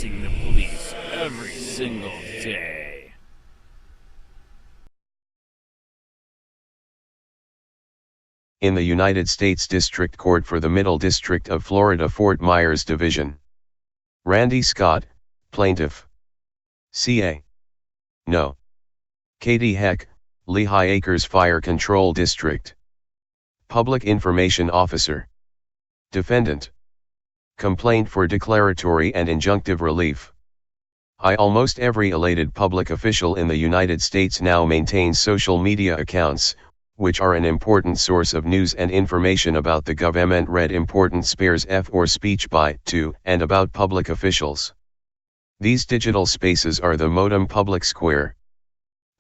protecting the police every single day. In the United States District Court for the Middle District of Florida Fort Myers Division. Randy Scott, Plaintiff. CA. No. Katie Heck, Lehigh Acres Fire Control District. Public Information Officer. Defendant. Complaint for declaratory and injunctive relief. Almost every elected public official in the United States now maintains social media accounts, which are an important source of news and information about the government. Read important spares or speech by, to, and about public officials. These digital spaces are the Modem Public Square.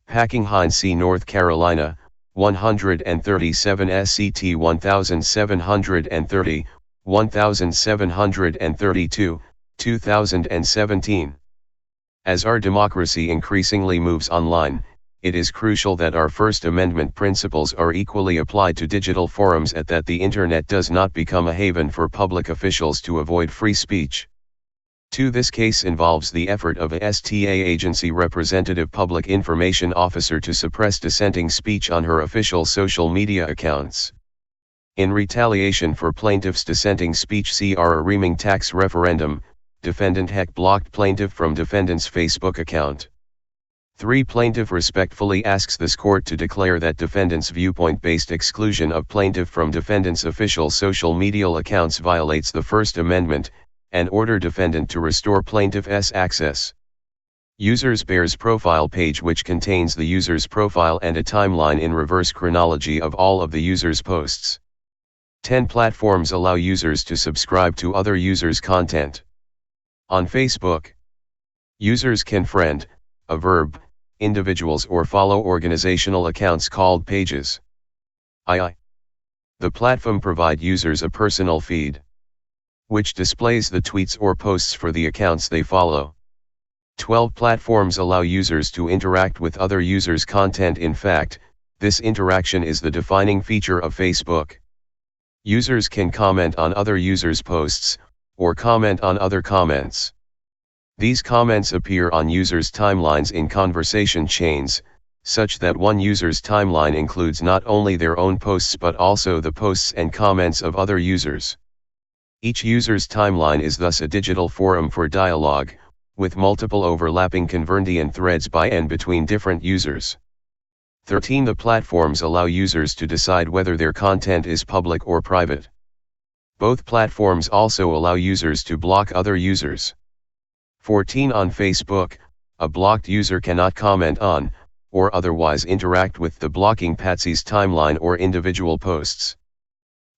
Packing C, North Carolina, 137 SCT 1730, 1732, 2017. As our democracy increasingly moves online, it is crucial that our First Amendment principles are equally applied to digital forums and that the Internet does not become a haven for public officials to avoid free speech. This case involves the effort of a STA agency representative public information officer to suppress dissenting speech on her official social media accounts. In retaliation for plaintiff's dissenting speech a reaming tax referendum, defendant Heck blocked plaintiff from defendant's Facebook account. Plaintiff respectfully asks this court to declare that defendant's viewpoint-based exclusion of plaintiff from defendant's official social media accounts violates the First Amendment, and order defendant to restore plaintiff's access. User's Bears profile page, which contains the user's profile and a timeline in reverse chronology of all of the user's posts. 10 platforms allow users to subscribe to other users' content. On Facebook, users can friend, a verb, individuals or follow organizational accounts called pages. The platform provide users a personal feed, which displays the tweets or posts for the accounts they follow. 12 platforms allow users to interact with other users' content. In fact, this interaction is the defining feature of Facebook. Users can comment on other users' posts, or comment on other comments. These comments appear on users' timelines in conversation chains, such that one user's timeline includes not only their own posts but also the posts and comments of other users. Each user's timeline is thus a digital forum for dialogue, with multiple overlapping conversational threads by and between different users. 13. The platforms allow users to decide whether their content is public or private. Both platforms also allow users to block other users. 14. On Facebook, a blocked user cannot comment on, or otherwise interact with the blocking patsy's timeline or individual posts.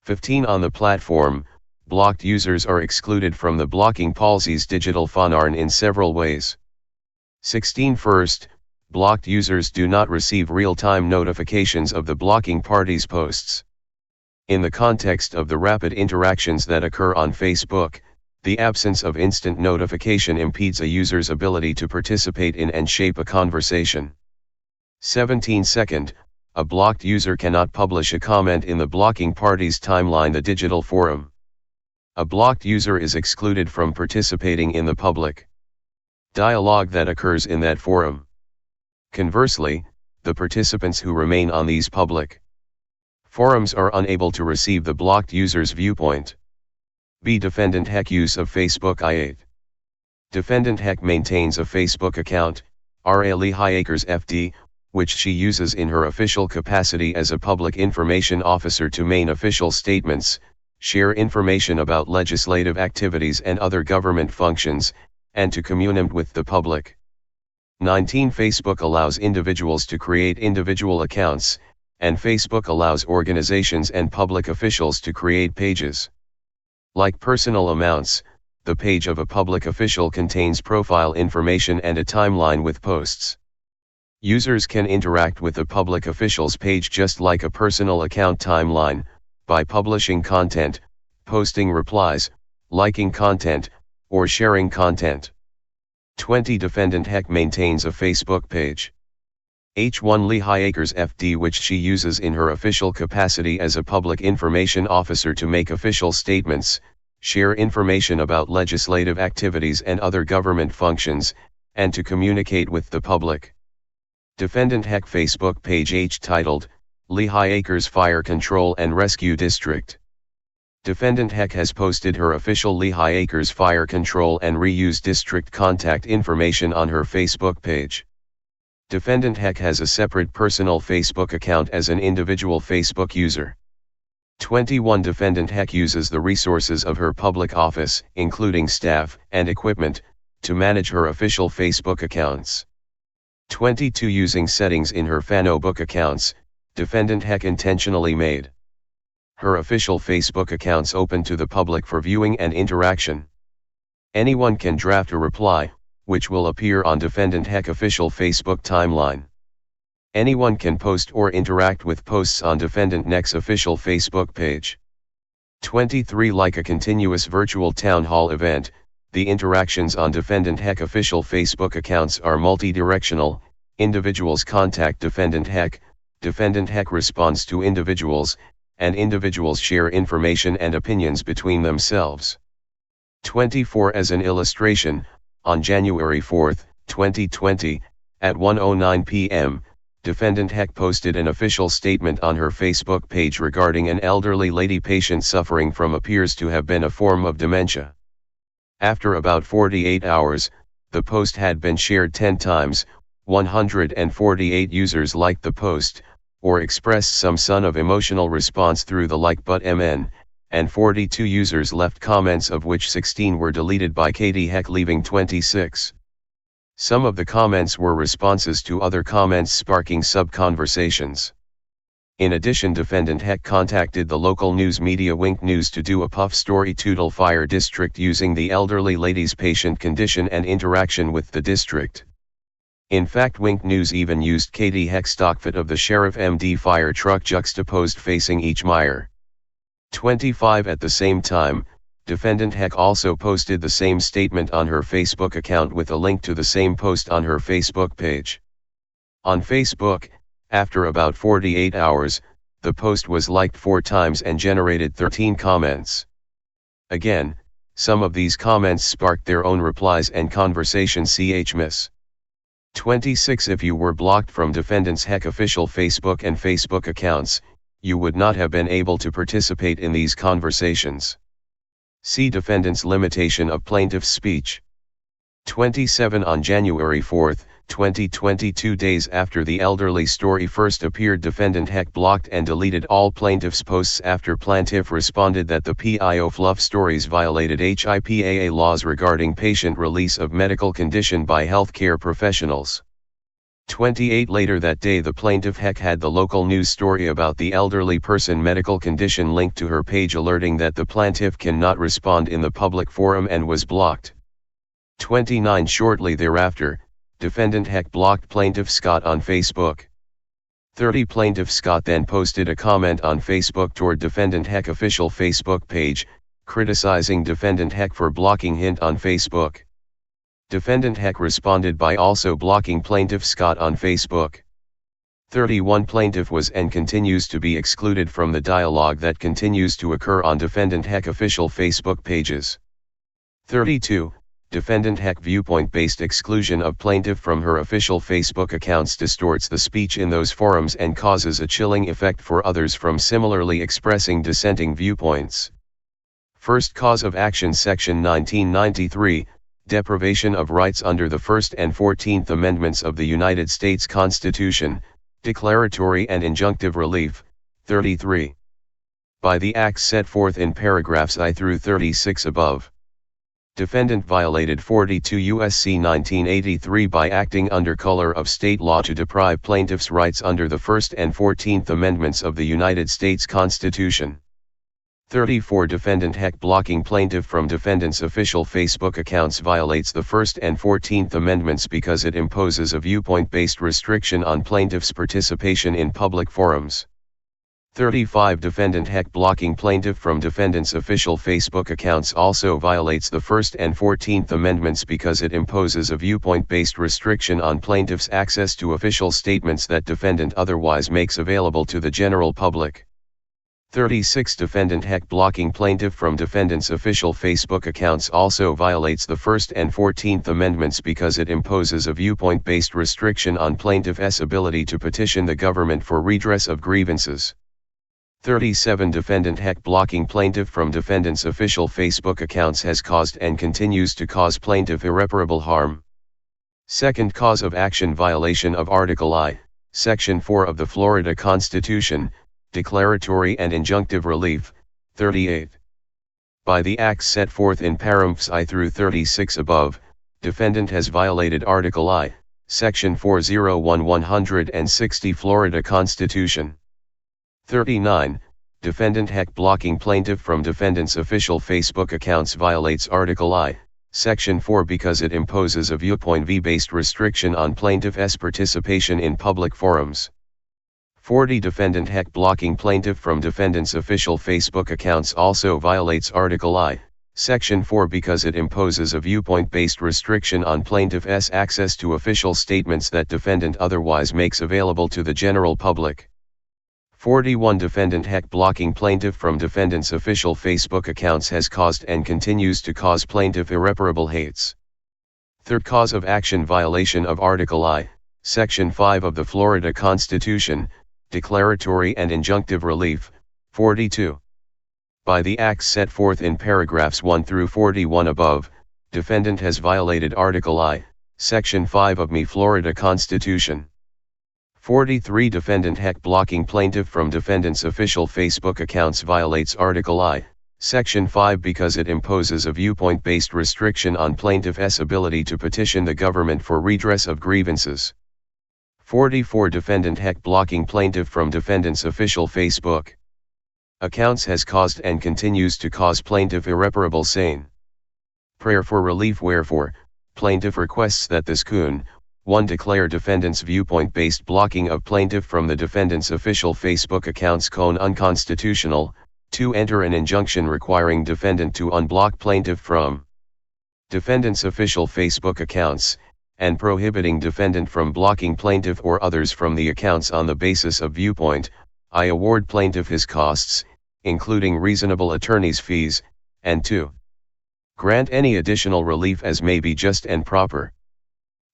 15. On the platform, blocked users are excluded from the blocking policy's digital phone in several ways. 16. First, blocked users do not receive real-time notifications of the blocking party's posts. In the context of the rapid interactions that occur on Facebook, the absence of instant notification impedes a user's ability to participate in and shape a conversation. 17. Second, a blocked user cannot publish a comment in the blocking party's timeline, the digital forum. A blocked user is excluded from participating in the public dialogue that occurs in that forum. Conversely, the participants who remain on these public forums are unable to receive the blocked user's viewpoint. Defendant Heck use of Facebook. 8. Defendant Heck maintains a Facebook account, Lehigh Acres FD, which she uses in her official capacity as a public information officer to main official statements, share information about legislative activities and other government functions, and to communicate with the public. 19. Facebook allows individuals to create individual accounts, and Facebook allows organizations and public officials to create pages. Like personal accounts, the page of a public official contains profile information and a timeline with posts. Users can interact with a public official's page just like a personal account timeline, by publishing content, posting replies, liking content, or sharing content. 20. Defendant Heck maintains a Facebook page. H1 Lehigh Acres FD, which she uses in her official capacity as a public information officer to make official statements, share information about legislative activities and other government functions, and to communicate with the public. Defendant Heck Facebook page H titled, Lehigh Acres Fire Control and Rescue District. Defendant Heck has posted her official Lehigh Acres Fire Control and Reuse District contact information on her Facebook page. Defendant Heck has a separate personal Facebook account as an individual Facebook user. 21 Defendant Heck uses the resources of her public office, including staff and equipment, to manage her official Facebook accounts. 22 Using settings in her Fanobook accounts, Defendant Heck intentionally made her official Facebook accounts open to the public for viewing and interaction. Anyone can draft a reply, which will appear on Defendant Heck official Facebook timeline. Anyone can post or interact with posts on Defendant Heck's official Facebook page. 23 Like a continuous virtual town hall event, the interactions on Defendant Heck official Facebook accounts are multi-directional. Individuals contact Defendant Heck responds to individuals, and individuals share information and opinions between themselves. 24 As an illustration, on January 4, 2020, at 1:09 p.m., Defendant Heck posted an official statement on her Facebook page regarding an elderly lady patient suffering from appears to have been a form of dementia. After about 48 hours, the post had been shared 10 times, 148 users liked the post, or expressed some sort of emotional response through the like button, and 42 users left comments, of which 16 were deleted by Katie Heck, leaving 26. Some of the comments were responses to other comments, sparking sub-conversations. In addition, Defendant Heck contacted the local news media Wink News to do a puff story Tootle Fire District using the elderly lady's patient condition and interaction with the district. In fact, Wink News even used Katie Heck's stock fit of the Sheriff MD fire truck juxtaposed facing each mire. 25 At the same time, Defendant Heck also posted the same statement on her Facebook account with a link to the same post on her Facebook page. On Facebook, after about 48 hours, the post was liked 4 times and generated 13 comments. Again, some of these comments sparked their own replies and conversation. Miss 26 If you were blocked from Defendant Heck official Facebook and Facebook accounts, you would not have been able to participate in these conversations. See Defendant's limitation of plaintiff's speech. 27 On January 4, 2020, 2 days after the elderly story first appeared, Defendant Heck blocked and deleted all plaintiff's posts after plaintiff responded that the PIO fluff stories violated HIPAA laws regarding patient release of medical condition by healthcare professionals. 28 Later that day, the plaintiff Heck had the local news story about the elderly person medical condition linked to her page, alerting that the plaintiff cannot respond in the public forum and was blocked. 29 Shortly thereafter, Defendant Heck blocked plaintiff Scott on Facebook. 30 Plaintiff Scott then posted a comment on Facebook toward Defendant Heck official Facebook page, criticizing Defendant Heck for blocking him on Facebook. Defendant Heck responded by also blocking Plaintiff Scott on Facebook. 31 Plaintiff was and continues to be excluded from the dialogue that continues to occur on Defendant Heck official Facebook pages. 32 Defendant Heck viewpoint-based exclusion of plaintiff from her official Facebook accounts distorts the speech in those forums and causes a chilling effect for others from similarly expressing dissenting viewpoints. First cause of action Section 1993, Deprivation of rights under the First and 14th Amendments of the United States Constitution, declaratory and injunctive relief, 33. By the acts set forth in paragraphs I through 36 above. Defendant violated 42 U.S.C. 1983 by acting under color of state law to deprive plaintiffs' rights under the First and 14th Amendments of the United States Constitution. 34 Defendant Heck blocking plaintiff from defendant's official Facebook accounts violates the First and 14th Amendments because it imposes a viewpoint-based restriction on plaintiff's participation in public forums. 35 Defendant Heck blocking plaintiff from defendant's official Facebook accounts also violates the First and 14th Amendments because it imposes a viewpoint-based restriction on plaintiff's access to official statements that defendant otherwise makes available to the general public. 36 Defendant heck blocking plaintiff from defendant's official Facebook accounts also violates the First and 14th Amendments because it imposes a viewpoint-based restriction on plaintiff's ability to petition the government for redress of grievances. 37 Defendant heck blocking plaintiff from defendant's official Facebook accounts has caused and continues to cause plaintiff irreparable harm. Second cause of action: violation of Article I, Section 4 of the Florida Constitution, declaratory and injunctive relief. 38. By the acts set forth in paragraphs I through 36 above, defendant has violated Article I, Section 401-160 Florida Constitution. 39. Defendant heck blocking plaintiff from defendant's official Facebook accounts violates Article I, Section 4 because it imposes a viewpoint-based restriction on plaintiff's participation in public forums. 40. Defendant heck blocking plaintiff from defendant's official Facebook accounts also violates Article I, Section 4 because it imposes a viewpoint-based restriction on plaintiff's access to official statements that defendant otherwise makes available to the general public. 41. Defendant heck blocking plaintiff from defendant's official Facebook accounts has caused and continues to cause plaintiff irreparable hates. Third cause of action: violation of Article I, Section 5 of the Florida Constitution, declaratory and injunctive relief. 42. By the acts set forth in paragraphs 1 through 41 above, defendant has violated Article I, Section 5 of the Florida Constitution. 43. Defendant heck blocking plaintiff from defendant's official Facebook accounts violates Article I, Section 5 because it imposes a viewpoint-based restriction on plaintiff's ability to petition the government for redress of grievances. 44. Defendant heck blocking plaintiff from defendant's official Facebook accounts has caused and continues to cause plaintiff irreparable pain. Prayer for relief. Wherefore, plaintiff requests that this CON. 1. Declare defendant's viewpoint-based blocking of plaintiff from the defendant's official Facebook accounts CON. Unconstitutional. 2. Enter an injunction requiring defendant to unblock plaintiff from defendant's official Facebook accounts, and prohibiting defendant from blocking plaintiff or others from the accounts on the basis of viewpoint. I award plaintiff his costs, including reasonable attorney's fees, and 2. Grant any additional relief as may be just and proper.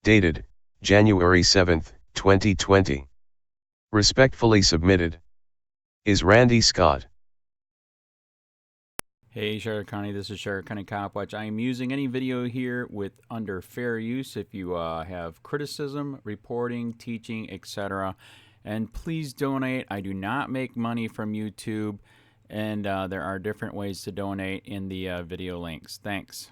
Dated, January 7, 2020. Respectfully submitted. Is Randy Scott. Hey Sheriff County, this is Sheriff County COPWATCH. I am using any video here with under fair use if you have criticism, reporting, teaching, etc. And please donate. I do not make money from YouTube, and there are different ways to donate in the video links. Thanks.